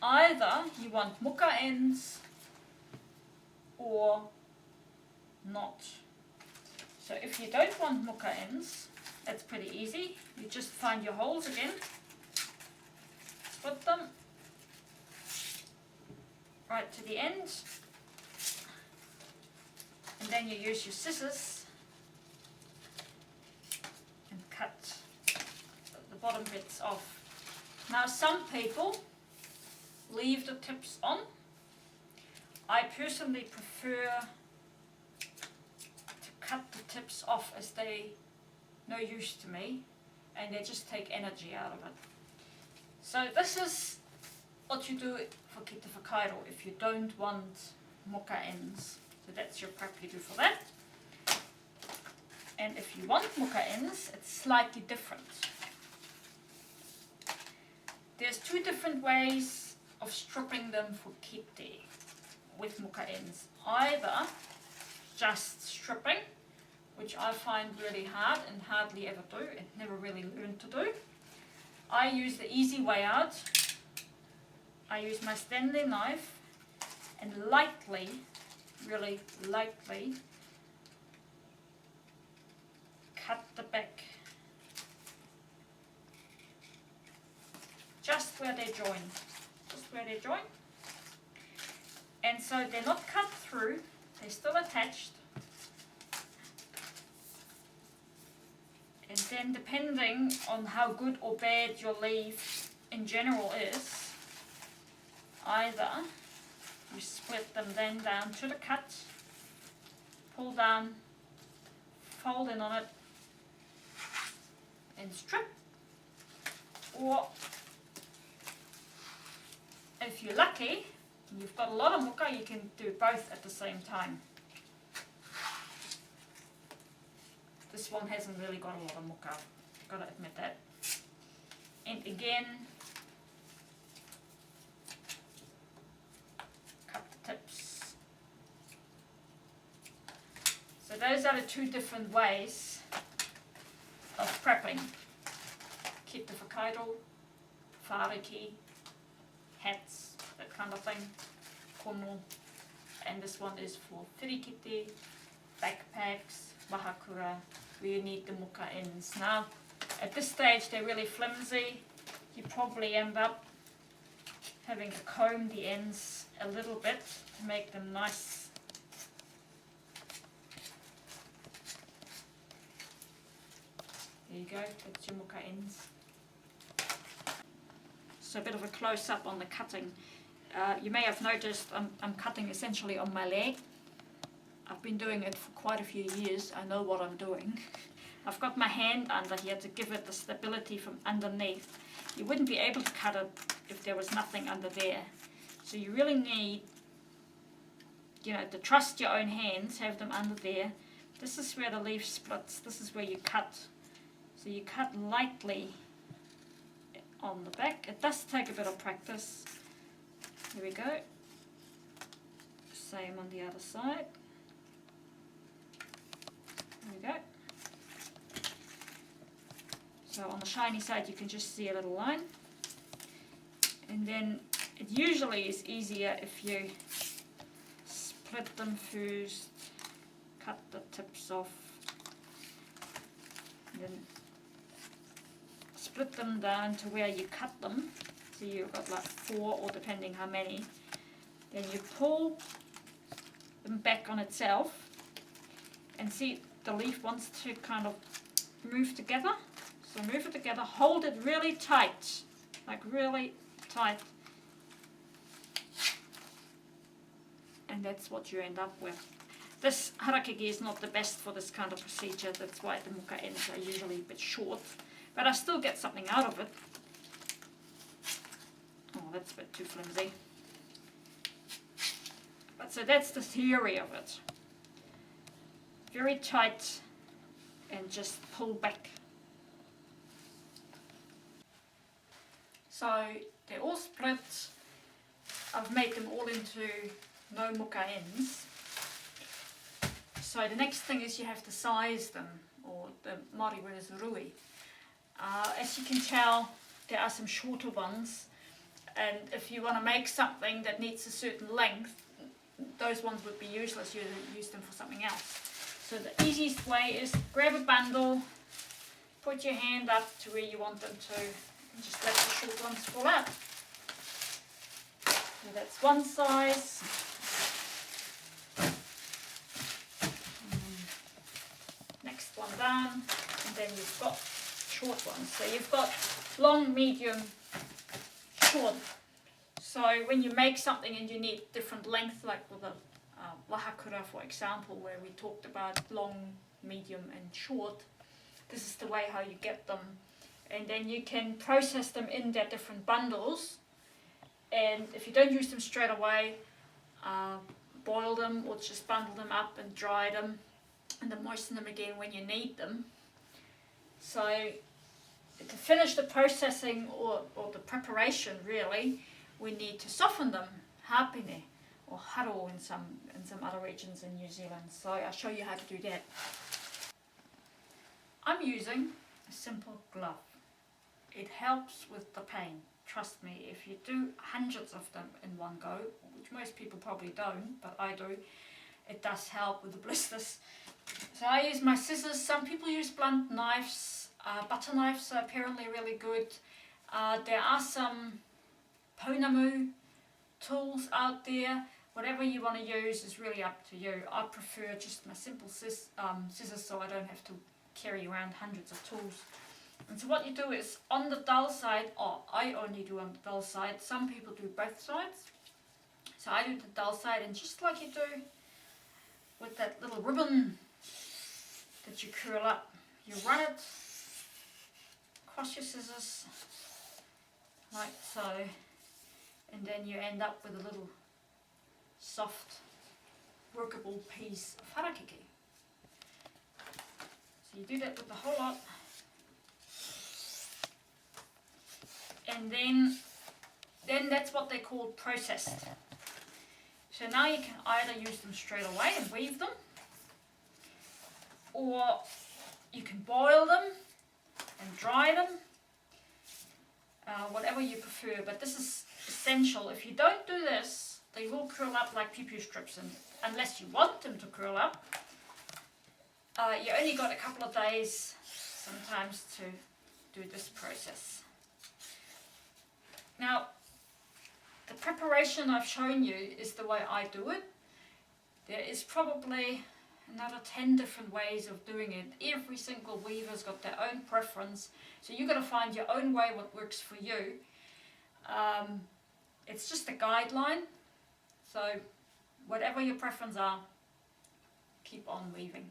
either you want muka ends or not. So if you don't want muka ends, that's pretty easy. You just find your holes again, split them right to the end, and then you use your scissors and cut the bottom bits off. Now some people leave the tips on. I personally prefer to cut the tips off, as they no use to me and they just take energy out of it. So this is what you do for kite whakairo if you don't want muka ends. So that's your prep you do for that. And if you want muka ends, it's slightly different. There's two different ways of stripping them for kite with muka ends. Either just stripping, which I find really hard and hardly ever do and never really learned to do. I use the easy way out. I use my Stanley knife and lightly, really lightly, cut the back just where they join, and so they're not cut through, they're still attached. And then depending on how good or bad your leaf in general is, either you split them then down to the cut, pull down, fold in on it and strip, or if you're lucky and you've got a lot of muka, you can do both at the same time. This one hasn't really got a lot of muka, I've got to admit that. And again, cut the tips. So those are the two different ways of prepping kite whakairo, harakeke, hats, that kind of thing, kono, and this one is for whirikite, backpacks, wahakura, where you need the muka ends. Now, at this stage they're really flimsy. You probably end up having to comb the ends a little bit to make them nice. There you go, that's your muka ends. So a bit of a close-up on the cutting. You may have noticed I'm cutting essentially on my leg. I've been doing it for quite a few years. I know what I'm doing. I've got my hand under here to give it the stability from underneath. You wouldn't be able to cut it if there was nothing under there. So you really need, to trust your own hands, have them under there. This is where the leaf splits. This is where you cut. So you cut lightly on the back. It does take a bit of practice. Here we go. Same on the other side. There we go. So on the shiny side you can just see a little line. And then it usually is easier if you split them first, cut the tips off, and then split them down to where you cut them. So you've got like 4, or depending how many. Then you pull them back on itself, and see the leaf wants to kind of move together. So move it together, hold it really tight, like really tight. And that's what you end up with. This harakeke is not the best for this kind of procedure, that's why the muka ends are usually a bit short. But I still get something out of it. Oh, that's a bit too flimsy. But so that's the theory of it. Very tight and just pull back. So they're all split. I've made them all into no muka ends. So the next thing is you have to size them, or the Māori word is rui. As you can tell, there are some shorter ones. And if you want to make something that needs a certain length, those ones would be useless. You use them for something else. So the easiest way is grab a bundle, put your hand up to where you want them to, and just let the short ones fall out. So that's one size. Next one down, and then you've got short ones. So you've got long, medium, short. So when you make something and you need different length, like with a lahakura, for example, where we talked about long, medium and short, this is the way how you get them. And then you can process them in their different bundles. And if you don't use them straight away, boil them or just bundle them up and dry them, and then moisten them again when you need them. So to finish the processing or the preparation, really, we need to soften them, hapine or haro in some other regions in New Zealand. So I'll show you how to do that. I'm using a simple glove. It helps with the pain. Trust me, if you do hundreds of them in one go, which most people probably don't, but I do, it does help with the blisters. So I use my scissors. Some people use blunt knives. Butter knives are apparently really good. There are some Phormium tools out there. Whatever you want to use is really up to you. I prefer just my simple scissors, so I don't have to carry around hundreds of tools. And so what you do is on the dull side, or I only do on the dull side, some people do both sides. So I do the dull side, and just like you do with that little ribbon that you curl up, you run it across your scissors like so, and then you end up with a little soft workable piece of harakeke. So you do that with the whole lot, and then that's what they call processed. So now you can either use them straight away and weave them, or you can boil them and dry them, whatever you prefer. But this is essential. If you don't do this, they will curl up like pee-pee strips, and unless you want them to curl up, you only got a couple of days sometimes to do this process. Now, the preparation I've shown you is the way I do it. There is probably another 10 different ways of doing it. Every single weaver's got their own preference, so you've got to find your own way what works for you. It's just a guideline, so whatever your preference are, keep on weaving.